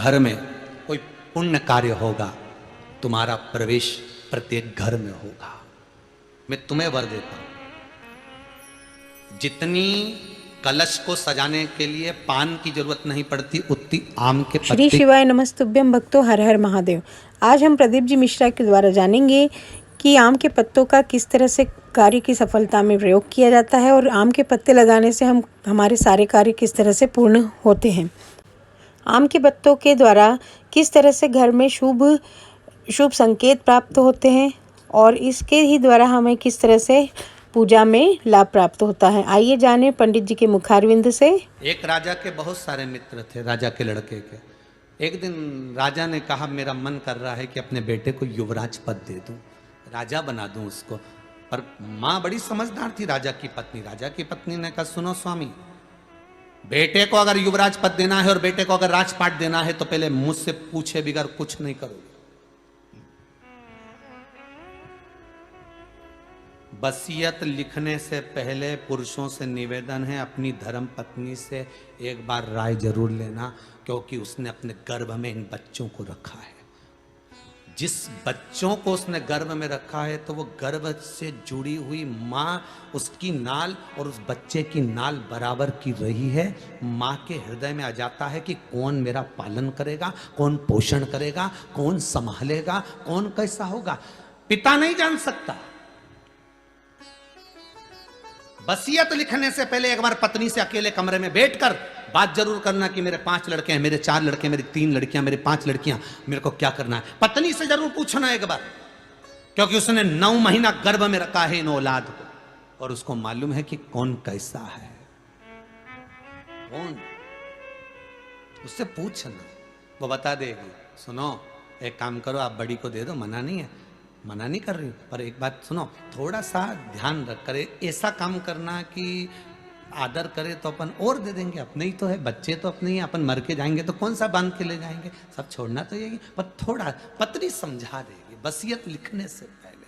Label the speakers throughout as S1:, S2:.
S1: घर में कोई पुण्य कार्य होगा, तुम्हारा प्रवेश प्रत्येक घर में होगा। मैं तुम्हें वर देता हूं, जितनी कलश को सजाने के लिए पान की जरूरत नहीं पड़ती, उतनी आम के पत्ते।
S2: श्री शिवाय नमस्तुभ्यम भक्तों, हर हर महादेव। आज हम प्रदीप जी मिश्रा के द्वारा जानेंगे कि आम के पत्तों का किस तरह से कार्य की सफलता में प्रयोग किया जाता है और आम के पत्ते लगाने से हमारे सारे कार्य किस तरह से पूर्ण होते हैं। आम के पत्तों के द्वारा किस तरह से घर में शुभ संकेत प्राप्त होते हैं और इसके ही द्वारा हमें किस तरह से पूजा में लाभ प्राप्त होता है। आइए जाने पंडित जी के मुखारविंद से।
S1: एक राजा के बहुत सारे मित्र थे, राजा के लड़के के। एक दिन राजा ने कहा, मेरा मन कर रहा है कि अपने बेटे को युवराज पद दे दूं, राजा बना दूं उसको। पर माँ बड़ी समझदार थी, राजा की पत्नी। राजा की पत्नी ने कहा, सुनो स्वामी, बेटे को अगर युवराज पद देना है और बेटे को अगर राजपाट देना है तो पहले मुझसे पूछे बिगर कुछ नहीं करोगे। वसीयत लिखने से पहले पुरुषों से निवेदन है, अपनी धर्म पत्नी से एक बार राय जरूर लेना, क्योंकि उसने अपने गर्भ में इन बच्चों को रखा है। जिस बच्चों को उसने गर्भ में रखा है तो वो गर्भ से जुड़ी हुई माँ, उसकी नाल और उस बच्चे की नाल बराबर की रही है। माँ के हृदय में आ जाता है कि कौन मेरा पालन करेगा, कौन पोषण करेगा, कौन संभालेगा, कौन कैसा होगा। पिता नहीं जान सकता। वसीयत लिखने से पहले एक बार पत्नी से अकेले कमरे में बैठकर बात जरूर करना कि मेरे 5 लड़के हैं, मेरे 4 लड़के, मेरी 3 लड़कियां, मेरी 5 लड़कियां, मेरे को क्या करना है। पत्नी से जरूर पूछना एक बार, क्योंकि उसने 9 महीना गर्भ में रखा है इन औलाद को और उसको मालूम है कि कौन कैसा है। कौन, उससे पूछना, वो बता देगी। सुनो, एक काम करो, आप बड़ी को दे दो, मना नहीं है, मना नहीं कर रही हूं, पर एक बात सुनो, थोड़ा सा ध्यान रख करे, ऐसा काम करना कि आदर करे तो अपन और दे देंगे। अपने ही तो है, बच्चे तो अपने ही, अपन मर के जाएंगे तो कौन सा बांध के ले जाएंगे, सब छोड़ना तो यही। पर थोड़ा पत्नी समझा देगी, वसीयत लिखने से पहले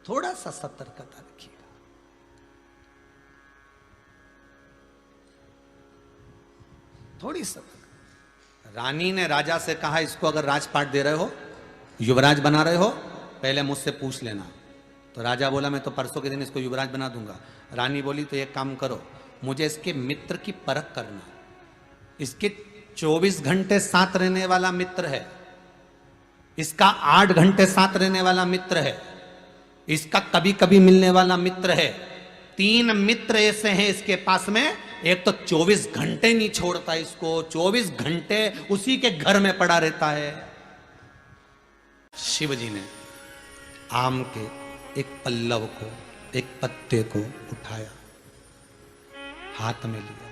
S1: थोड़ा सा सतर्कता रखिएगा। थोड़ी सतर्क। रानी ने राजा से कहा, इसको अगर राजपाट दे रहे हो, युवराज बना रहे हो, पहले मुझसे पूछ लेना। तो राजा बोला, मैं तो परसों के दिन इसको युवराज बना दूंगा। रानी बोली, तो एक काम करो, मुझे इसके मित्र की परख करना। इसके 24 घंटे साथ रहने वाला मित्र है, इसका 8 घंटे साथ रहने वाला मित्र है, इसका कभी कभी मिलने वाला मित्र है। 3 मित्र ऐसे हैं इसके पास में। एक तो 24 घंटे नहीं छोड़ता इसको, 24 घंटे उसी के घर में पड़ा रहता है। शिव जी ने आम के एक पल्लव को, एक पत्ते को उठाया, हाथ में लिया।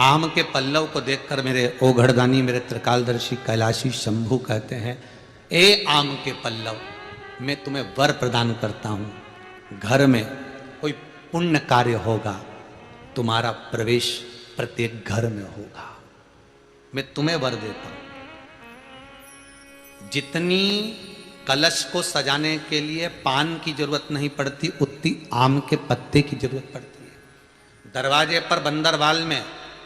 S1: आम के पल्लव को देखकर मेरे ओघड़दानी, मेरे त्रिकालदर्शी कैलाशी शंभू कहते हैं, ए आम के पल्लव, मैं तुम्हें वर प्रदान करता हूं। घर में कोई पुण्य कार्य होगा, तुम्हारा प्रवेश प्रत्येक घर में होगा। मैं तुम्हें वर देता हूं, जितनी कलश को सजाने के लिए पान की जरूरत नहीं पड़ती, उतनी आम के पत्ते की जरूरत पड़ती है। दरवाजे पर बंदरवाल में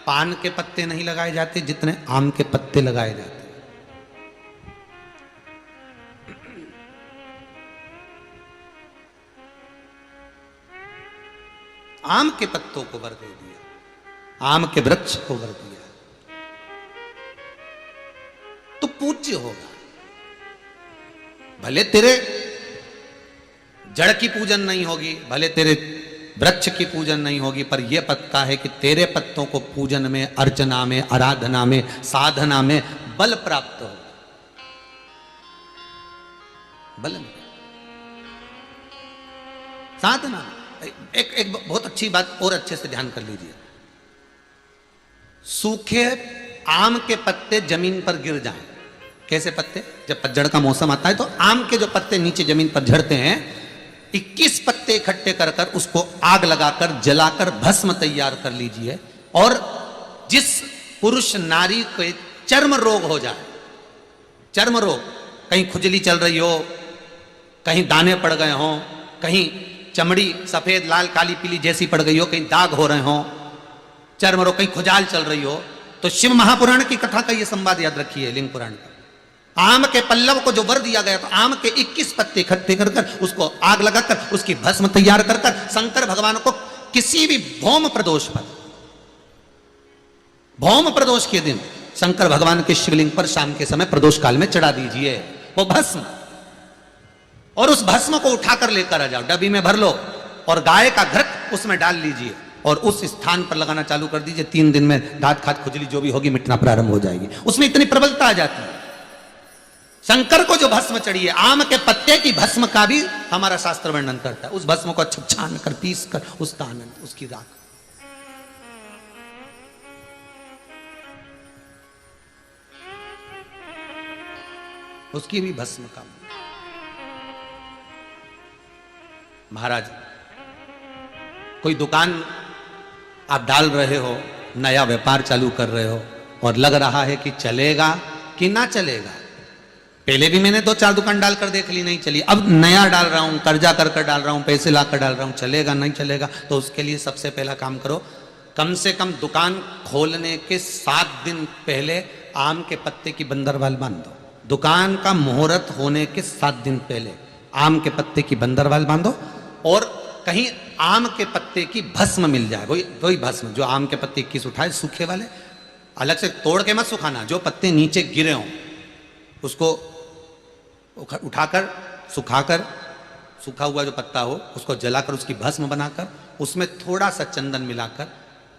S1: पान के पत्ते नहीं लगाए जाते जितने आम के पत्ते लगाए जाते हैं। आम के पत्तों को वर दे दिया, आम के वृक्ष को वर दिया तो पूज्य होगा। भले तेरे जड़ की पूजन नहीं होगी, भले तेरे वृक्ष की पूजन नहीं होगी, पर यह पक्का है कि तेरे पत्तों को पूजन में, अर्चना में, आराधना में, साधना में बल प्राप्त होगा। बल में, साधना। एक बहुत अच्छी बात और अच्छे से ध्यान कर लीजिए। सूखे आम के पत्ते जमीन पर गिर जाएं। कैसे पत्ते? जब पतझड़ का मौसम आता है तो आम के जो पत्ते नीचे जमीन पर झड़ते हैं, 21 पत्ते इकट्ठे कर कर उसको आग लगाकर जलाकर भस्म तैयार कर लीजिए। और जिस पुरुष नारी को चर्म रोग हो जाए, चर्म रोग, कहीं खुजली चल रही हो, कहीं दाने पड़ गए हों, कहीं चमड़ी सफेद लाल काली पीली जैसी पड़ गई हो, कहीं दाग हो रहे हों, चर्म रोग, कहीं खुजाल चल रही हो, तो शिव महापुराण की कथा का ये संवाद याद रखिए, लिंग पुराण का। आम के पल्लव को जो वर दिया गया, तो आम के 21 पत्ते इकट्ठे कर कर उसको आग लगाकर उसकी भस्म तैयार कर कर शंकर भगवान को किसी भी भौम प्रदोष पर, भौम प्रदोष के दिन शंकर भगवान के शिवलिंग पर शाम के समय प्रदोष काल में चढ़ा दीजिए वो भस्म, और उस भस्म को उठाकर लेकर आ जाओ, डब्बी में भर लो और गाय का घृत उसमें डाल लीजिए और उस स्थान पर लगाना चालू कर दीजिए। 3 दिन में दांत खात खुजली जो भी होगी मिटना प्रारंभ हो जाएगी। उसमें इतनी प्रबलता आ जाती है। शंकर को जो भस्म चढ़ी है, आम के पत्ते की भस्म का भी हमारा शास्त्र वर्णन करता है। उस भस्म को अच्छा छान कर पीस कर उसका आनंद, उसकी राख, उसकी भी भस्म का। महाराज, कोई दुकान आप डाल रहे हो, नया व्यापार चालू कर रहे हो और लग रहा है कि चलेगा कि ना चलेगा। पहले भी मैंने 2-4 दुकान डालकर देख ली, नहीं चली, अब नया डाल रहा हूं, कर्जा कर कर डाल रहा हूं, पैसे लाकर डाल रहा हूं, चलेगा नहीं चलेगा। तो उसके लिए सबसे पहला काम करो, कम से कम दुकान खोलने के 7 दिन पहले आम के पत्ते की बंदरवाल बांध दो। दुकान का मुहूर्त होने के 7 दिन पहले आम के पत्ते की बंदरवाल बांधो, और कहीं आम के पत्ते की भस्म मिल जाए, वही भस्म जो आम के पत्ते 21 उठाए, सूखे वाले, अलग से तोड़ के मत सुखाना, जो पत्ते नीचे गिरे हों उसको उठाकर सुखाकर, सूखा हुआ जो पत्ता हो उसको जलाकर उसकी भस्म बनाकर उसमें थोड़ा सा चंदन मिलाकर,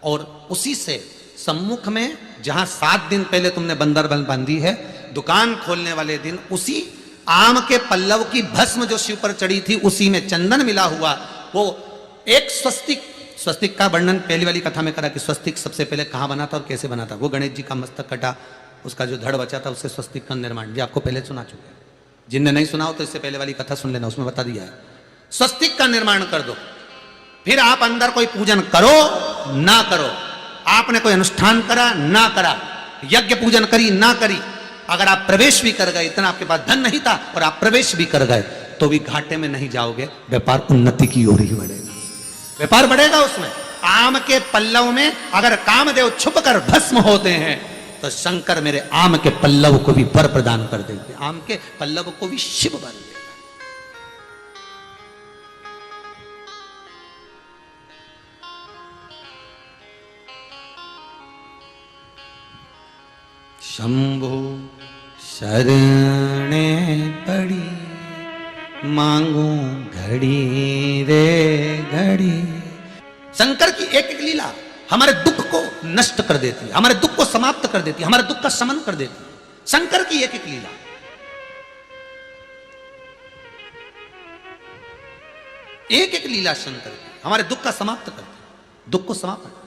S1: और उसी से सम्मुख में जहां 7 दिन पहले तुमने बंदरवाल बांधी है, दुकान खोलने वाले दिन उसी आम के पल्लव की भस्म जो शिव पर चढ़ी थी उसी में चंदन मिला हुआ वो एक स्वस्तिक, स्वस्तिक का वर्णन पहली वाली कथा में करा कि स्वस्तिक सबसे पहले कहाँ बना था और कैसे बना था। वो गणेश जी का मस्तक कटा, उसका जो धड़ बचा था उससे स्वस्तिक का निर्माण, जी आपको पहले सुना चुके हैं। जिनने नहीं सुना हो तो इससे पहले वाली कथा सुन लेना, उसमें बता दिया है। स्वस्तिक का निर्माण कर दो, फिर आप अंदर कोई पूजन करो ना करो, आपने कोई अनुष्ठान करा ना करा, यज्ञ पूजन करी ना करी, अगर आप प्रवेश भी कर गए, इतना आपके पास धन नहीं था और आप प्रवेश भी कर गए, तो भी घाटे में नहीं जाओगे, व्यापार उन्नति की ओर ही बढ़ेगा, व्यापार बढ़ेगा। उसमें आम के पल्लव में अगर कामदेव छुप कर भस्म होते हैं तो शंकर मेरे आम के पल्लव को भी वर प्रदान कर देंगे, आम के पल्लव को भी शिव वर देगा। शंभु शरणे पड़ी मांगू घड़ी रे घड़ी। शंकर की एक एक लीला हमारे दुख को नष्ट कर देती है, हमारे दुख को समाप्त कर देती है, हमारे दुख का शमन कर देती है। शंकर की एक एक लीला, एक एक लीला शंकर की हमारे दुख का समाप्त करती है, दुख को समाप्त।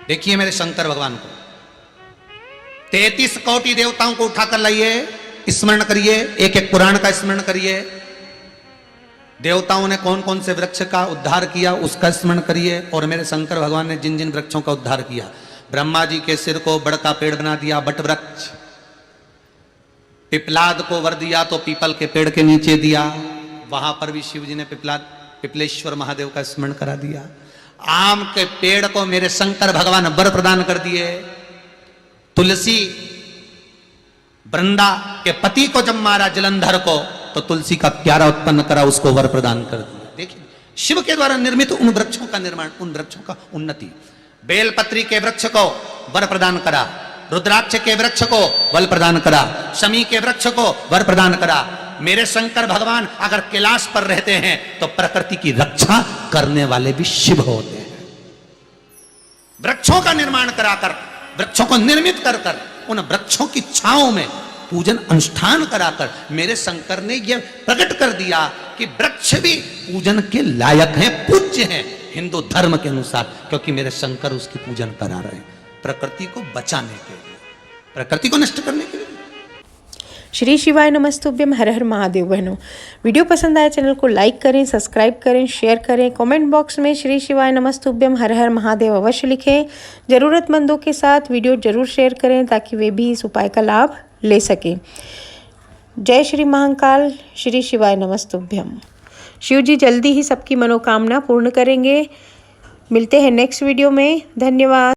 S1: देखिए मेरे शंकर भगवान को, 33 कोटि देवताओं को उठाकर लाइए, स्मरण करिए, एक एक पुराण का स्मरण करिए। देवताओं ने कौन कौन से वृक्ष का उद्धार किया उसका स्मरण करिए, और मेरे शंकर भगवान ने जिन जिन वृक्षों का उद्धार किया। ब्रह्मा जी के सिर को बड़ का पेड़ बना दिया, बट वृक्ष। पिपलाद को वर दिया तो पीपल के पेड़ के नीचे दिया, वहां पर भी शिव जी ने पिपलेश्वर महादेव का स्मरण करा दिया। आम के पेड़ को मेरे शंकर भगवान वर प्रदान कर दिए। तुलसी वृंदा के पति को जब मारा जलंधर को, तो तुलसी का प्यारा उत्पन्न करा, उसको वर प्रदान कर दिया। देखिए शिव के द्वारा निर्मित उन वृक्षों का निर्माण, उन वृक्षों का उन्नति। बेलपत्री के वृक्ष को वर प्रदान करा, रुद्राक्ष के वृक्ष को वर प्रदान करा, शमी के वृक्ष को वर प्रदान करा। मेरे शंकर भगवान अगर कैलाश पर रहते हैं तो प्रकृति की रक्षा करने वाले भी शिव होते हैं। वृक्षों का निर्माण कराकर, वृक्षों को निर्मित कर कर, उन वृक्षों की छांव में पूजन अनुष्ठान कराकर मेरे शंकर ने यह प्रकट कर दिया कि वृक्ष भी पूजन के लायक हैं, पूज्य हैं हिंदू धर्म के अनुसार, क्योंकि मेरे शंकर उसकी पूजन करा रहे हैं, प्रकृति को बचाने के लिए, प्रकृति को नष्ट करने के लिए।
S2: श्री शिवाय नमस्तुभ्यम। हर हर महादेव। बहनों, वीडियो पसंद आए चैनल को लाइक करें, सब्सक्राइब करें, शेयर करें, कमेंट बॉक्स में श्री शिवाय नमस्तुभ्यम हर हर महादेव अवश्य लिखें। ज़रूरतमंदों के साथ वीडियो जरूर शेयर करें ताकि वे भी इस उपाय का लाभ ले सकें। जय श्री महाकाल। श्री शिवाय नमस्तुभ्यम। शिव जी जल्दी ही सबकी मनोकामना पूर्ण करेंगे। मिलते हैं नेक्स्ट वीडियो में। धन्यवाद।